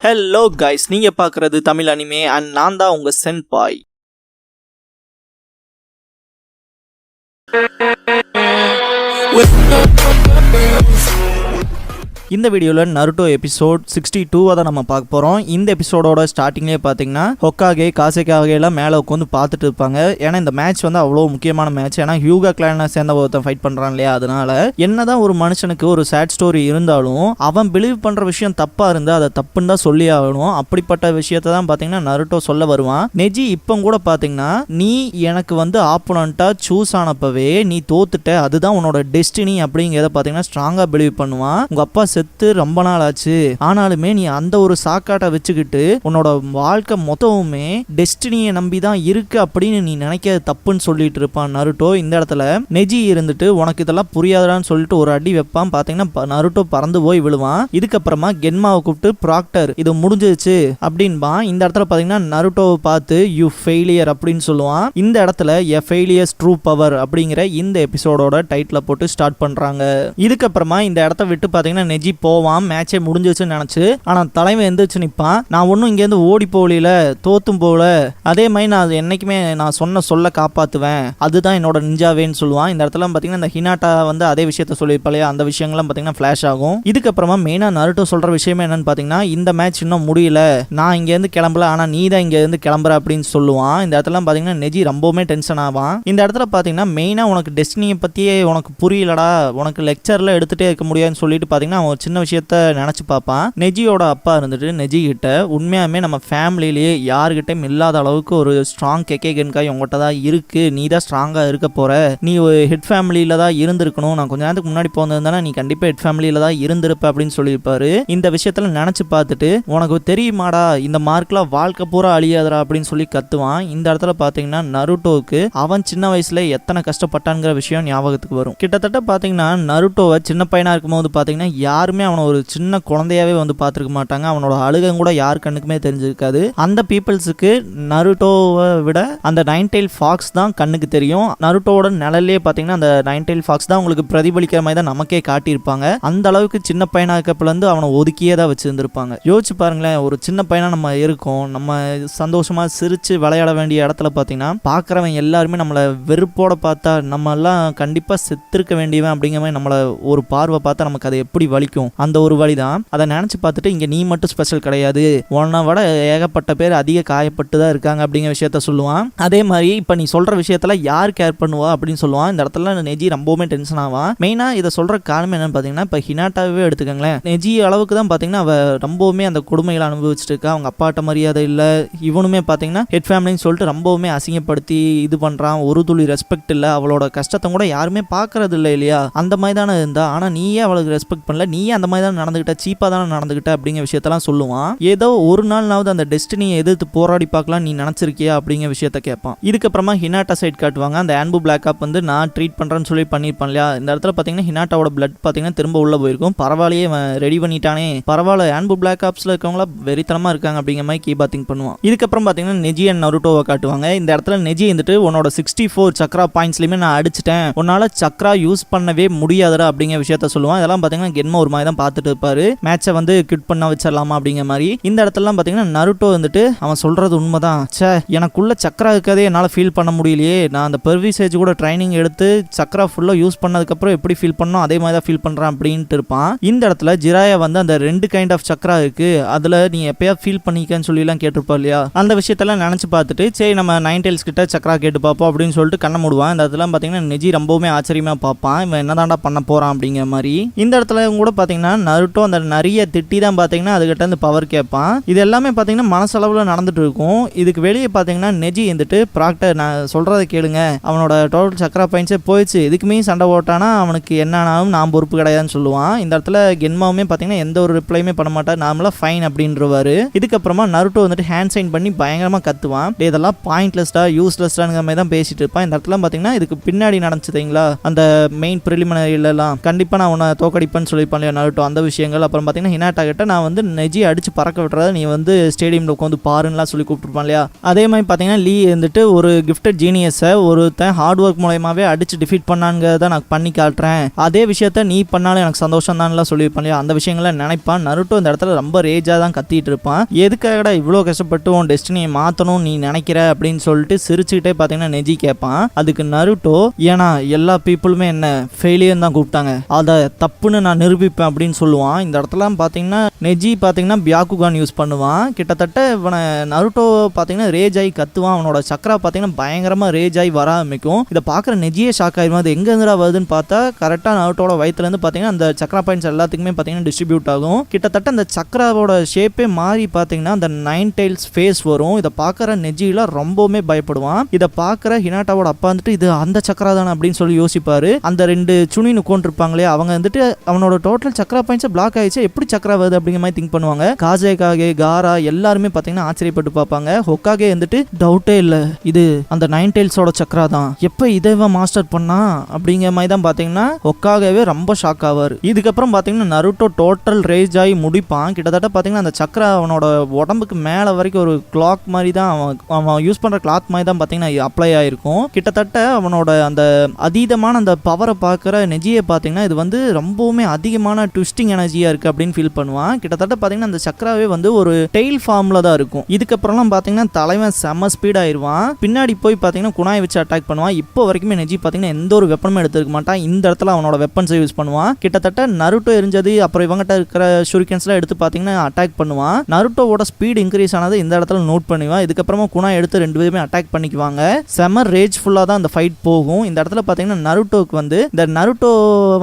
Hello guys, நீங்க பாக்குறது Tamil anime and நான் தான் உங்க சென்பாய். இந்த வீடியோவில் நருட்டோ எபிசோட் 62 தான் நம்ம பார்க்க போகிறோம். இந்த எபிசோடோட ஸ்டார்டிங்லேயே பார்த்தீங்கன்னா ஹொக்காகே காசேகாகே எல்லாம் மேலே உட்காந்து பார்த்துட்டு இருப்பாங்க. ஏன்னா இந்த மேட்ச் வந்து அவ்வளோ முக்கியமான மேட்ச். ஏன்னா ஹியூகா கிளானை சேர்ந்த ஒருத்தன் ஃபைட் பண்ணுறான் இல்லையா, அதனால என்னதான் ஒரு மனுஷனுக்கு ஒரு சேட் ஸ்டோரி இருந்தாலும் அவன் பிலீவ் பண்ணுற விஷயம் தப்பாக இருந்தால் அதை தப்புன்னு தான் சொல்லி ஆகணும். அப்படிப்பட்ட விஷயத்த தான் பார்த்தீங்கன்னா நருட்டோ சொல்ல வருவான். நெஜி இப்போ கூட பார்த்தீங்கன்னா நீ எனக்கு வந்து ஆப்போனண்ட்டாக சூஸ் ஆனப்பவே நீ தோத்துட்ட, அதுதான் உன்னோட டெஸ்டினி அப்படிங்கிறத பார்த்தீங்கன்னா ஸ்ட்ராங்காக பிலீவ் பண்ணுவான். உங்கள் அப்பா செத்து ரொம்ப நாள் ஆச்சு, ஆனாலுமே நீ அந்த ஒரு சாக்காட்டை வச்சுக்கிட்டு உன்னோட வாழ்க்கை மொத்தமுமே டெஸ்டினியை நம்பி தான் இருக்கு அப்படின்னு நீ நினைக்க தப்புன்னு சொல்லிட்டு இருப்பான் நருட்டோ. இந்த இடத்துல நெஜி இருந்துட்டு உனக்கு இதெல்லாம் புரியாதான்னு சொல்லிட்டு ஒரு அடி வைப்பான். பாத்தீங்கன்னா நருட்டோ பறந்து போய் விழுவான். இதுக்கப்புறமா கென்மாவை கூப்பிட்டு ப்ராக்டர் இது முடிஞ்சிருச்சு அப்படின்பான். இந்த இடத்துல பாத்தீங்கன்னா நருட்டோவை பார்த்து யூ ஃபெயிலியர் அப்படின்னு சொல்லுவான். இந்த இடத்துல எ ஃபெயிலியர்ஸ் ட்ரூ பவர் அப்படிங்கிற இந்த எபிசோடோட டைட்டில் போட்டு ஸ்டார்ட் பண்றாங்க. இதுக்கப்புறமா இந்த இடத்த விட்டு பாத்தீங்கன்னா நெஜி போவான். மேட்சே முடிஞ்சிச்சுன்னு நினைச்சு, ஆனா தலைமை எந்திரிச்சு நிற்பான். நான் ஒன்னும் இங்கேருந்து ஓடி போகல, தோத்தும் போகல, அதே மாதிரி நான் என்னைக்குமே நான் சொல்ல காப்பாத்துவேன், அதுதான் என்னோட நிஞ்சாவேன்னு சொல்லுவான். இந்த இடத்துல பாத்தீங்கன்னா இந்த ஹினாட்டா வந்து அதே விஷயத்த சொல்லியிருப்பாளையா, அந்த விஷயங்கள்லாம் பாத்தீங்கன்னா ஃபிளாஷ் ஆகும். இதுக்கப்புறமா மெயினா நருட்டோ சொல்ற விஷயமே என்னன்னு பாத்தீங்கன்னா இந்த மேட்ச் இன்னும் முடியல, நான் இங்க இருந்து கிளம்பல, ஆனா நீ தான் இங்க இருந்து கிளம்புற அப்படின்னு சொல்லுவான். இந்த இடத்துல பாத்தீங்கன்னா நெஜி ரொம்பவுமே டென்ஷன் ஆவான். இந்த இடத்துல பாத்தீங்கன்னா மெயினா உனக்கு டெஸ்டினியை பத்தியே உனக்கு புரியலடா, உனக்கு லெக்சர்ல எடுத்துட்டே இருக்க முடியாதுன்னு சொல்லிட்டு பாத்தீங்கன்னா அவன் சின்ன விஷயத்த நினைச்சு பார்ப்பான். நெஜியோட அப்பா இருந்துட்டு நெஜி கிட்ட உண்மையாமே நம்ம ஃபேமிலியிலேயே யாருக்கிட்டையும் இல்லாத அளவுக்கு ஒரு ஸ்ட்ராங் கெக்கே கென்காய் உங்ககிட்ட தான் இருக்கு, நீ தான் ஸ்ட்ராங்கா இருக்க போற, நீ ஒரு ஹெட் ஃபேமிலியில தான் இருந்திருக்கணும், நான் கொஞ்ச நேரத்துக்கு முன்னாடி போனதுதானே நீ கண்டிப்பா ஹெட் ஃபேமிலியில தான் இருந்திருப்ப அப்படின்னு சொல்லியிருப்பாரு. இந்த விஷயத்துல நினைச்சு பார்த்துட்டு உனக்கு தெரியுமாடா இந்த மார்க்லாம் வாழ்க்கை பூரா அழியாதரா அப்படின்னு சொல்லி கத்துவான். இந்த இடத்துல பாத்தீங்கன்னா நருட்டோவுக்கு அவன் சின்ன வயசுல எத்தனை கஷ்டப்பட்டான்ங்கிற விஷயம் ஞாபகத்துக்கு வரும். கிட்டத்தட்ட பாத்தீங்கன்னா நருட்டோவை சின்ன பையனா இருக்கும்போது பாத்தீங்கன்னா யாருமே அவனை ஒரு சின்ன குழந்தையாவே வந்து பார்த்துருக்க மாட்டாங்க. அவனோட அழுகம் கூட யார் கண்ணுக்குமே தெரிஞ்சிருக்காது. அந்த பீப்புள்ஸுக்கு நருட்டோவை விட அந்த நைன் டெயில் ஃபாக்ஸ் தான் கண்ணுக்கு தெரியும். நருட்டோவோட நிழல்லே பார்த்தீங்கன்னா அந்த நைன் டெயில் ஃபாக்ஸ் தான் உங்களுக்கு பிரதிபலிக்கிற மாதிரி தான் நமக்கே காட்டியிருப்பாங்க. அந்த அளவுக்கு சின்ன பையனா இருக்கப்பலேருந்து அவனை ஒதுக்கியே தான் வச்சுருந்துருப்பாங்க. யோசிச்சு பாருங்களேன், ஒரு சின்ன பையனா நம்ம இருக்கோம், நம்ம சந்தோஷமா சிரிச்சு விளையாட வேண்டிய இடத்துல பார்த்தீங்கன்னா பார்க்குறவன் எல்லாருமே நம்மளை வெறுப்போட பார்த்தா நம்ம எல்லாம் கண்டிப்பாக செத்துருக்க வேண்டியவன் அப்படிங்கிற மாதிரி நம்மளை ஒரு பார்வை பார்த்தா நமக்கு அதை எப்படி வலிக்கும். அந்த ஒரு வழி தான். அதை நினைச்சு பார்த்துட்டு இங்க நீ மட்டும் ஸ்பெஷல் கிடையாது, உன்னை விட ஏகப்பட்ட பேர் அதிக காயப்பட்டு தான் இருக்காங்க அப்படிங்கிற விஷயத்த சொல்லுவான். அதே மாதிரி இப்ப நீ சொல்ற விஷயத்துல யார் கேர் பண்ணுவா அப்படின்னு சொல்லுவான். இந்த இடத்துல நெஜி ரொம்பவுமே டென்ஷன் ஆவான். மெயினா இதை சொல்ற காரணம் என்னன்னு பாத்தீங்கன்னா இப்ப ஹினாட்டாவே எடுத்துக்கங்களேன், நெஜி அளவுக்கு தான் பாத்தீங்கன்னா அவ ரொம்பவுமே அந்த கொடுமைகளை அனுபவிச்சுட்டு இருக்கா. அவங்க அப்பாட்ட மரியாதை இல்ல, இவனுமே பாத்தீங்கன்னா ஹெட் ஃபேமிலின்னு சொல்லிட்டு ரொம்பவுமே அசிங்கப்படுத்தி இது பண்றான். ஒரு துளி ரெஸ்பெக்ட் இல்ல, அவளோட கஷ்டத்தை கூட யாருமே பாக்குறது இல்லை இல்லையா, அந்த மாதிரி தானே இருந்தா. ஆனா நீயே அவளுக்கு ரெஸ்பெக்ட் பண்ணல, நீயே அந்த மாதிரி தான் நடந்துகிட்ட, சீப்பா தானே நடந்துகிட்ட அப்படிங்கிற விஷயத்தெல்லாம் சொல்லுவான். ஏதோ ஒரு நாள்னாவது அந்த டெஸ்டினியை எதிர்த்து போராடி பார்க்கலாம் நீ நினைச்சிருக்கியா அப்படிங்கிற விஷயத்த கேட்பான். இதுக்கப்புறமா ஹினாட்டா சைட் காட்டுவாங்க. அந்த ஆன்பு பிளாக் அப் வந்து நான் ட்ரீட் பண்றேன்னு சொல்லி பண்ணிருப்பான் இல்லையா. இந்த இடத்துல பாத்தீங்கன்னா ஹினாட்டாவோட பிளட் பாத்தீங்கன்னா திரும்ப உள்ள போயிருக்கும். பரவாயில்லையே ரெடி பண்ணிட்டானே, பரவாயில்ல, ஆன்பு பிளாக் ஆப்ஸ்ல இருக்கவங்களா வெறித்தனமா இருக்காங்க அப்படிங்கிற மாதிரி கீபா திங்க் பண்ணுவான். இதுக்கப்புறம் பாத்தீங்கன்னா நெஜி அண்ட் நருட்டோவை காட்டுவாங்க. இந்த இடத்துல நெஜி வந்துட்டு உன்னோட 64 சக்ரா பாயிண்ட்ஸ்லயுமே நான் அடிச்சிட்டேன், உன்னால சக்ரா யூஸ் பண்ணவே முடியாதரா அப்படிங்கிற விஷயத்த சொல்லுவான். இதெல்லாம் பாத்தீங்கன்னா கென்மா ஒரு மாதிரி தான் பார்த்துட்டு இருப்பாரு. மேட்சை வந்து கிட் பண்ண வச்சிடலாமா அப்படிங்கிற மாதிரி. இந்த இடத்துலலாம் பார்த்தீங்கன்னா நருட்டோ வந்துட்டு அவன் சொல்றது உண்மைதான், சே எனக்குள்ள சக்ரா இருக்கதே என்னால் ஃபீல் பண்ண முடியலையே, நான் அந்த பெர்விசேஜ் கூட ட்ரைனிங் எடுத்து சக்ரா ஃபுல்லாக யூஸ் பண்ணதுக்கப்புறம் எப்படி ஃபீல் பண்ணோம் அதே மாதிரி தான் ஃபீல் பண்ணுறான் அப்படின்ட்டு இருப்பான். இந்த இடத்துல ஜிராயா வந்து அந்த 2 கைண்ட் ஆஃப் சக்ரா இருக்கு, அதில் நீ எப்பயா ஃபீல் பண்ணிக்கன்னு சொல்லிலாம் கேட்டிருப்பா இல்லையா. அந்த விஷயத்தெல்லாம் நினச்சி பார்த்துட்டு சரி நம்ம நைன் டெயில்ஸ் கிட்ட சக்ரா கேட்டு பார்ப்போம் அப்படின்னு சொல்லிட்டு கண்ண மூடுவான். இந்த இடத்துல பார்த்தீங்கன்னா நெஜி ரொம்பவுமே ஆச்சரியமாக பார்ப்பான், இவன் என்னதான்டா பண்ண போகிறான் அப்படிங்கிற மாதிரி. இந்த இடத்துல கூட பார்த்தீங்கன்னா நருட்டோ அந்த நிறைய திட்டி தான் பார்த்தீங்கன்னா அதுக்கிட்ட இருந்து பவர் கேட்பான். இது எல்லாமே பார்த்தீங்கன்னா மனசளவில் நடந்துட்டு இருக்கும். இதுக்கு வெளியே பார்த்தீங்கன்னா நெஜி வந்துட்டு ப்ராக்டர் நான் சொல்றதை கேளுங்க, அவனோட டோட்டல் சக்ரா பாயிண்ட்ஸே போயிடுச்சு, இதுக்குமே சண்டை ஓட்டானா அவனுக்கு என்னன்னாலும் நான் பொறுப்பு கிடையாதுன்னு சொல்லுவான். இந்த இடத்துல கென்மாவுமே பார்த்தீங்கன்னா எந்த ஒரு ரிப்ளைமே பண்ண மாட்டார், நார்மலாக ஃபைன் அப்படின்றவாரு. இதுக்கப்புறமா நருட்டோ வந்துட்டு ஹேண்ட் சைன் பண்ணி பயங்கரமாக கத்துவான். இதெல்லாம் பாயிண்ட்லெஸ்டா யூஸ்லெஸ்டாங்கிற மாதிரி தான் பேசிட்டு இருப்பான். இந்த இடத்துல பார்த்தீங்கன்னா இதுக்கு பின்னாடி நடந்துச்சுங்களா அந்த மெயின் ப்ரிலிமினரியிலலாம் கண்டிப்பாக நான் உன்னை தோக்கடிப்பேன்னு சொல்லியிருப்பான் இல்லையா நருட்டோ, அந்த விஷயங்கள். அப்புறம் பார்த்தீங்கன்னா ஹினாட்டா கிட்ட நான் வந்து நெஜி அடிச்சு பறக்க விட்டுறத நீ வந்து ஸ்டேடியமில் உட்காந்து பாருன்னுலாம் சொல்லி கூப்பிட்டுருப்பான் இல்லையா. அதே மாதிரி பார்த்தீங்கன்னா லீ வந்துட்டு ஒரு கிஃப்டட் ஜீனியஸை ஒருத்தன் ஹார்ட் ஒர்க் மூலயமாவே அடிச்சு டிஃபீட் பண்ணாங்கிறத நான் பண்ணி காட்டுறேன், அதே விஷயத்த நீ பண்ணாலும் எனக்கு சந்தோஷம் தான்லாம் சொல்லியிருப்பான் இல்லையா. அந்த விஷயங்களை நினைப்பான். நருட்டோ இந்த இடத்துல ரொம்ப ரேஜாக தான் கத்திட்டு இருப்பான். எதுக்காகடா இவ்வளோ கஷ்டப்பட்டு உன் டெஸ்டினியை மாற்றணும் நீ நினைக்கிற அப்படின்னு சொல்லிட்டு சிரிச்சுக்கிட்டே பார்த்தீங்கன்னா நெஜி கேட்பான். அதுக்கு நருட்டோ, ஏன்னா எல்லா பீப்புளுமே என்ன ஃபெயிலியர் தான் கூப்பிட்டாங்க, அதை தப்புன்னு நான் நிரூபிப்பேன் அப்படின்னு சொல்லுவான். இந்த இடத்துல பார்த்தீங்கன்னா நெஜி பார்த்தீங்கன்னா பியாக்குகான் யூஸ் பண்ணுவான். கிட்டத்தட்ட இவனை நருட்டோ பார்த்தீங்கன்னா ரேஜ் ஆகி கத்துவான். அவனோட சக்கரா பார்த்தீங்கன்னா பயங்கரமாக ரேஜ் ஆகி வர ஆரம்பிக்கும். இதை பார்க்குற நெஜியே ஷாக் ஆயிரும். அது எங்கேருந்துடா வருதுன்னு பார்த்தா கரெக்டாக நருட்டோட வயிற்றுலேருந்து பார்த்தீங்கன்னா அந்த சக்கரா பாயிண்ட்ஸ் எல்லாத்துக்குமே பார்த்தீங்கன்னா டிஸ்ட்ரிபியூட் ஆகும். கிட்டத்தட்ட அந்த சக்கராவோட ஷேப்பே மாறி பார்த்தீங்கன்னா அந்த 9 tails ஃபேஸ் வரும். இதை பார்க்குற நெஜியில் ரொம்பவுமே பயப்படுவான். இதை பார்க்குற ஹினாட்டாவோட அப்பா வந்துட்டு இது அந்த சக்கரா தானே அப்படின்னு சொல்லி யோசிப்பாரு. அந்த 2 சுனின்னு உட்காந்துருப்பாங்களே அவங்க வந்துட்டு அவனோட டோட்டல் சக்கரா பாயிண்ட்ஸ் பிளாக் ஆயிடுச்சு, எப்படி சக்கரா வருது அப்படிங்கிற மாதிரி திங்க் பண்ணுவாங்க. காசேகாகே, காரா எல்லாருமே பார்த்தீங்கன்னா ஆச்சரியப்பட்டு பார்ப்பாங்க. ஹொக்காகே வந்துட்டு டவுட்டே இல்லை, இது அந்த 9 tailsோட சக்கரா தான், எப்போ இதை மாஸ்டர் பண்ணா அப்படிங்கிற மாதிரி தான் பார்த்தீங்கன்னா ஹொக்காகவே ரொம்ப ஷாக் ஆவார். இதுக்கப்புறம் பார்த்தீங்கன்னா நருட்டோ டோட்டல் ரேஜ் ஆகி முடிப்பான். கிட்டத்தட்ட பார்த்தீங்கன்னா அந்த சக்கரா அவனோட உடம்புக்கு மேலே வரைக்கும் ஒரு கிளாக் மாதிரி தான் அவன் யூஸ் பண்ணுற கிளாத் மாதிரி தான் பார்த்தீங்கன்னா அப்ளை ஆயிருக்கும். கிட்டத்தட்ட அவனோட அந்த அதீதமான அந்த பவரை பார்க்குற நெஜியை பார்த்தீங்கன்னா இது வந்து ரொம்பவுமே அதிகமான ட்விஸ்டிங் எனர்ஜியாக இருக்குது அப்படின்னு ஃபீல் பண்ணுவான். கிட்டத்தட்ட பார்த்தீங்கன்னா அந்த சக்கராவே வந்து ஒரு டெய்ல் ஃபார்மில் தான் இருக்கும். இதுக்கப்புறம்லாம் பார்த்தீங்கன்னா தலைவன் செம்ம ஸ்பீடாயிருவான். பின்னாடி போய் பார்த்தீங்கன்னா குணாயை வச்சு அட்டாக் பண்ணுவான். இப்போ வரைக்குமே நெஜி பார்த்தீங்கன்னா எந்த ஒரு வெப்பனுமே எடுத்துருக்க மாட்டான். இந்த இடத்துல அவனோட வெப்பன்ஸை யூஸ் பண்ணுவான். கிட்டத்தட்ட நருட்டோ எரிஞ்சது அப்புறம் இவங்கிட்ட இருக்கிற ஷூரிகன்ஸ்லாம் எடுத்து பார்த்தீங்கன்னா அட்டாக் பண்ணுவான். நருட்டோவோட ஸ்பீடு இன்க்ரீஸ் ஆனது இந்த இடத்துல நோட் பண்ணுவான். இதுக்கப்புறமா குணா எடுத்து 2 பேருமே அட்டாக் பண்ணிக்குவாங்க. செம ரேஜ் ஃபுல்லாக தான் அந்த ஃபைட் போகும். இந்த இடத்துல பார்த்தீங்கன்னா நருட்டோக்கு வந்து இந்த நருட்டோ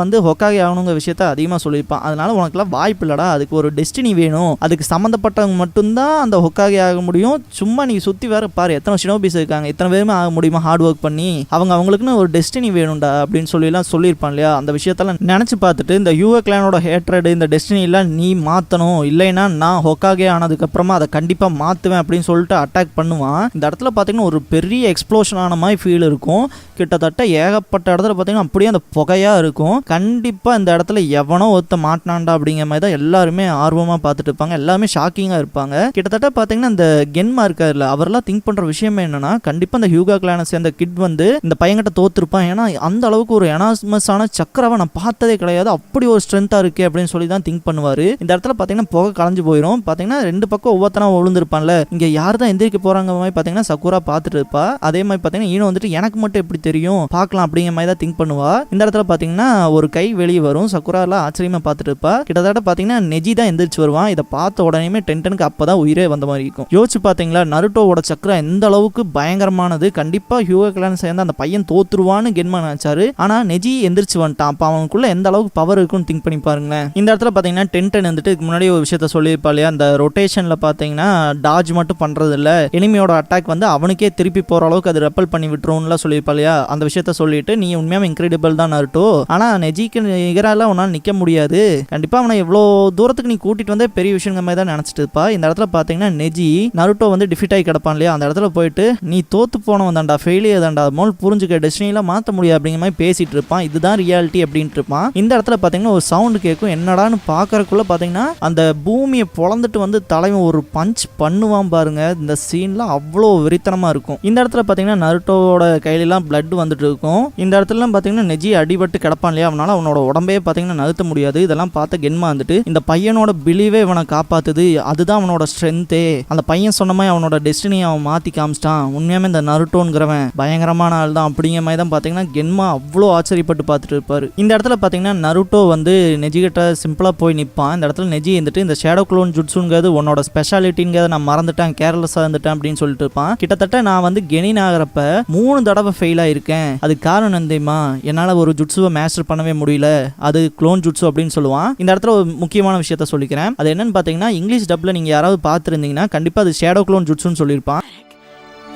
வந்து ஹொக்காகே ஆகணுங்கிற விஷயத்த அதிகமாக சொல்லியிருப்பான். அதனால உனக்குலாம் வாய்ப்பு இல்லடா, அதுக்கு ஒரு டெஸ்டினி வேணும், அதுக்கு சம்மந்தப்பட்டவங்க மட்டும்தான் அந்த ஹொக்காகே ஆக முடியும். சும்மா நீ சுற்றி வேற பாரு எத்தனை ஷினோபிஸ் இருக்காங்க, இத்தனை பேருமே ஆக முடியுமா ஹார்ட் ஒர்க் பண்ணி, அவங்களுக்குன்னு ஒரு டெஸ்டினி வேணும்டா அப்படின்னு சொல்லிலாம் சொல்லியிருப்பான் இல்லையா. அந்த விஷயத்தெல்லாம் நினச்சி பார்த்துட்டு இந்த யூஏ கிளானோட ஹேட்ரட் இந்த டெஸ்டினிலாம் நீ மாற்றணும், இல்லைன்னா நான் ஹொக்காகே ஆனதுக்கப்புறமா அதை கண்டிப்பாக மாற்றுவேன் அப்படின்னு சொல்லிட்டு அட்டாக் பண்ணுவான். இந்த இடத்துல பார்த்தீங்கன்னா ஒரு பெரிய எக்ஸ்ப்ளோஷன் ஆன மாதிரி ஃபீல் இருக்கும். கிட்டத்தட்ட ஏகப்பட்ட இடத்துல பார்த்தீங்கன்னா அப்படியே அந்த புகையாக இருக்கும். கண்டிப்பாக இந்த இடத்துல எவனோ ஒருத்த மாட்டினான்டா அப்படிங்கிற மாதிரி தான் எல்லாருமே ஆர்வமாக பார்த்துட்டு இருப்பாங்க. எல்லாருமே ஷாக்கிங்காக இருப்பாங்க. கிட்டத்தட்ட பார்த்தீங்கன்னா இந்த கென்மா இருக்காருல்ல, அவரெல்லாம் திங்க் பண்ணுற விஷயமே என்னன்னா கண்டிப்பாக இந்த ஹியூகா கிளானை சேர்ந்த கிட் வந்து இந்த பையன்கிட்ட தோத்துருப்பான். ஏன்னா அந்த அளவுக்கு ஒரு எனாஸ்மஸான சக்கராவை நான் பார்த்ததே கிடையாது, அப்படி ஒரு ஸ்ட்ரென்த்தாக இருக்கு அப்படின்னு சொல்லி தான் திங்க் பண்ணுவார். இந்த இடத்துல பார்த்தீங்கன்னா புகை கலைஞ்சு போயிடும். பார்த்தீங்கன்னா 2 பக்கம் ஒவ்வொருத்தனா விழுந்திருப்பான்ல, இங்கே யார் தான் எந்திரிக்க போகிறாங்க மாதிரி பார்த்தீங்கன்னா சக்குரா பார்த்துட்டு இருப்பா. அதே மாதிரி பார்த்தீங்கன்னா ஈனோ வந்துட்டு எனக்கு மட்டும் எப்படி தெரியும் பார்க்கலாம் அப்படிங்கிற மாதிரி தான் திங்க் பண்ணுவா. இந்த இடத்துல பார்த்தீங்கன்னா ஒரு கை வெளியே வரும். சக்குராலாம் ஆச்சரியமா பார்த்துட்டு இருப்பா. கிட்டத்தட்ட பார்த்தீங்கன்னா நெஜி தான் எந்திரிச்சு வருவான். இதை பார்த்த உடனே டென்டனுக்கு அப்பதான் உயிரே வந்த மாதிரி இருக்கும். யோசிச்சு பார்த்தீங்களா நருட்டோவோட சக்கரா எந்த அளவுக்கு பயங்கரமானது. கண்டிப்பா ஹியூகா கிளான் சேர்ந்து அந்த பையன் தோத்துருவான்னு கென்மா நினைச்சாரு. ஆனா நெஜி எந்திரிச்சு வந்துட்டான். அப்ப அவனுக்குள்ள எந்த அளவுக்கு பவர் இருக்குன்னு திங்க் பண்ணி பாருங்களேன். இந்த இடத்துல பார்த்தீங்கன்னா டென்டன் வந்துட்டு முன்னாடி ஒரு விஷயத்த சொல்லியிருப்பா இல்லையா, அந்த ரொட்டேஷன்ல பார்த்தீங்கன்னா டாஜ் மட்டும் பண்றது இல்ல, எனிமியோட அட்டாக் வந்து அவனுக்கே திருப்பி போற அளவுக்கு அது ரெப்பல் பண்ணி விட்டுரும்ல சொல்லியிருப்பா இல்லையா. அந்த விஷயத்த சொல்லிட்டு நீ உண்மையாக இன்க்ரெடிபிள் தான் நருட்டோ, ஆனா நெஜிக்கு நிகரால உன்னால் நிற்க முடியாது, கண்டிப்பா அவனை எவ்வளோ தூரத்துக்கு நீ கூட்டிட்டு வந்தே பெரிய விஷயங்க மாதிரி தான் நினைச்சிட்டு இருப்பா. இந்த இடத்துல பார்த்தீங்கன்னா நெஜி நருட்டோ வந்து டிஃபிட் ஆகி கிடப்பான் இல்லையா, அந்த இடத்துல போயிட்டு நீ தோத்து போனவன் தான்டா, ஃபெயிலியர் தான்டா, மோல் புரிஞ்சுக்க, டெஸ்டினிலாம் மாற்ற முடியாது அப்படிங்கிற மாதிரி பேசிட்டு இருப்பான். இதுதான் ரியாலிட்டி அப்படின்ட்டு இருப்பான். இந்த இடத்துல பார்த்தீங்கன்னா ஒரு சவுண்டு கேட்கும். என்னடான்னு பார்க்கறக்குள்ள பார்த்தீங்கன்னா அந்த பூமியை பொழந்துட்டு வந்து தலைவன் ஒரு பஞ்ச் பண்ணுவான் பாருங்க. இந்த சீன்லாம் அவ்வளோ வெறித்தனமா இருக்கும். இந்த இடத்துல பார்த்தீங்கன்னா நருட்டோவோட கையிலலாம் பிளட் வந்துட்டு இருக்கும். இந்த இடத்துலலாம் பார்த்தீங்கன்னா நெஜி அடிபட்டு கிடப்பான் இல்லையா, அவனால அவனோட உடம்பே பார்த்தீங்கன்னா நழுத்த முடியாது. இதெல்லாம் பார்த்த கென்மா வந்துட்டு இந்த பையனோட பிலீவே இவனை காப்பாத்துது, அதுதான் அவனோட ஸ்ட்ரென்த்தே, அந்த பையன் சொன்ன மாதிரி அவனோட டெஸ்டினியை அவன் மாற்றி காமிச்சிட்டான், உண்மையாமே இந்த நருட்டோங்கிறவன் பயங்கரமான ஆள் தான் அப்படிங்கிற மாதிரி தான் பார்த்தீங்கன்னா கென்மா அவ்வளோ ஆச்சரியப்பட்டு பார்த்துட்டு இருப்பாரு. இந்த இடத்துல பார்த்தீங்கன்னா நருட்டோ வந்து நெஜி கிட்ட சிம்பிளாக போய் நிற்பான். இந்த இடத்துல நெஜி வந்துட்டு இந்த ஷேடோ க்ளோன் ஜுட்ஸுங்கிறது உன்னோட ஸ்பெஷாலிட்டிங்கிறத நான் மறந்துட்டேன், கேர்லெஸ்ஸாக இருந்துட்டேன் அப்படின்னு சொல்லிட்டு இருப்பான். கிட்டத்தட்ட நான் வந்து கெனின் ஆகிறப்ப 3 தடவை ஃபெயில் ஆயிருக்கேன், அது காரணம் என்ன தெரியுமா, என்னால் ஒரு ஜுட்ஸுவை மாஸ்டர் பண்ணவே முடியல, அது க்ளோன் ஜுட்ஸு அப்படின்னு சொல்லுவான். இந்த இடத்துல ஒரு முக்கியமான விஷயத்த சொல்லிக்கிறேன். அது என்னன்னு பார்த்தீங்கன்னா இங்கிலீஷ் டப்ல நீங்கள் யாராவது பார்த்துருந்தீங்கன்னா கண்டிப்பாக அது ஷேடோ க்ளோன் ஜுட்ஸுன்னு சொல்லியிருப்பான்.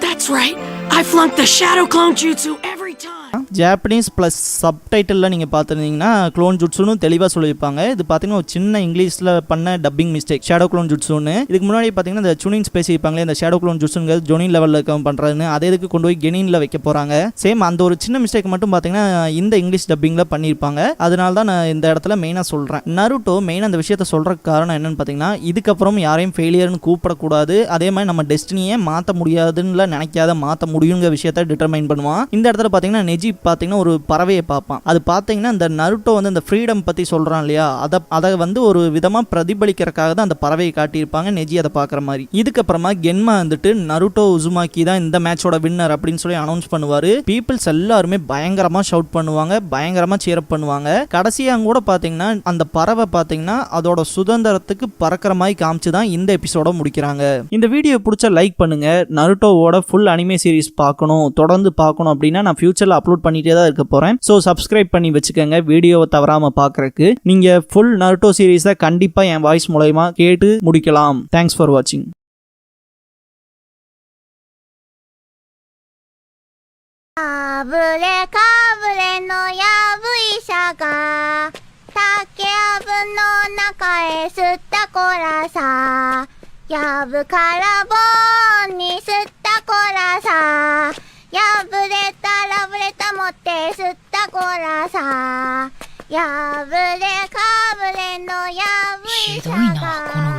That's right, I flunked the shadow clone jutsu every time. Japanese plus சப்டைட்டிலில் நீங்கள் பார்த்துருந்தீங்கன்னா க்ளோன் ஜுட்ஸுன்னு தெளிவாக சொல்லியிருப்பாங்க. இது பார்த்தீங்கன்னா ஒரு சின்ன இங்கிலீஷில் பண்ண டப்பிங் மிஸ்டேக், ஷேடோ க்ளோன் ஜுட்ஸுன்னு. இதுக்கு முன்னாடி பார்த்தீங்கன்னா இந்த சுனின்ஸ் பேசியிருப்பாங்களே, இந்த ஷேடோ க்ளோன் ஜுட்ஸுங்கிறது ஜொனின் லெவலில் இருக்க பண்ணுறதுன்னு, அதே இதுக்கு கொண்டு போய் கெனினில் வைக்க போகிறாங்க. சேம் அந்த ஒரு சின்ன மிஸ்டேக் மட்டும் பார்த்தீங்கன்னா இந்த இங்கிலீஷ் டப்பிங்கில் பண்ணியிருப்பாங்க. அதனால தான் நான் இந்த இடத்துல மெயினாக சொல்கிறேன். நருட்டோ மெயினாக அந்த விஷயத்தை சொல்கிறதுக்கு காரணம் என்னன்னு பார்த்தீங்கன்னா, இதுக்கப்புறம் யாரையும் ஃபெயிலியர்னு கூப்பிடக்கூடாது, அதே மாதிரி நம்ம டெஸ்டினியை மாற்ற முடியாதுன்னு நினைக்காத மாற்ற முடியுங்கிற விஷயத்தை டிட்டர்மைன் பண்ணுவான். இந்த இடத்துல பார்த்தீங்கன்னா நெஜி பார்த்தீங்கன்னா ஒரு பறவையை பார்ப்பான். அது பார்த்தீங்கன்னா இந்த நருட்டோ வந்து இந்த ஃப்ரீடம் பற்றி சொல்கிறான் இல்லையா, அதை வந்து ஒரு விதமாக பிரதிபலிக்கிறதுக்காக தான் அந்த பறவையை காட்டியிருப்பாங்க, நெஜி அதை பார்க்குற மாதிரி. இதுக்கப்புறமா கென்மா வந்துட்டு நருட்டோ உசுமாக்கி தான் இந்த மேட்சோட வின்னர் அப்படின்னு சொல்லி அனௌன்ஸ் பண்ணுவார். பீப்புள்ஸ் எல்லாருமே பயங்கரமாக ஷவுட் பண்ணுவாங்க, பயங்கரமாக சேரப் பண்ணுவாங்க. கடைசியாக கூட பார்த்தீங்கன்னா அந்த பறவை பார்த்தீங்கன்னா அதோட சுதந்திரத்துக்கு பறக்கிற மாதிரி காமிச்சு தான் இந்த எபிசோட முடிக்கிறாங்க. இந்த வீடியோ பிடிச்ச லைக் பண்ணுங்க. நருட்டோவோட ஃபுல் அனிமே சீரிஸ் பார்க்கணும், தொடர்ந்து பார்க்கணும் அப்படின்னா நான் ஃபியூச்சரில் அப்லோட் பண்ணிட்டே தான் இருக்க போகிறேன். ஸோ சப்ஸ்கிரைப் பண்ணி வச்சுக்கோங்க வீடியோவை தவறாமல் பார்க்குறதுக்கு. நீங்கள் ஃபுல் நருட்டோ சீரீஸை கண்டிப்பாக என் வாய்ஸ் மூலமா கேட்டு முடிக்கலாம். தேங்க்ஸ் ஃபார் வாட்சிங். かぶれかぶれのやぶ医者が竹やぶの中へ吸ったこらさやぶから棒に吸ったこらさやぶれたらぶれた持って吸ったこらさやぶれかぶれのやぶ医者が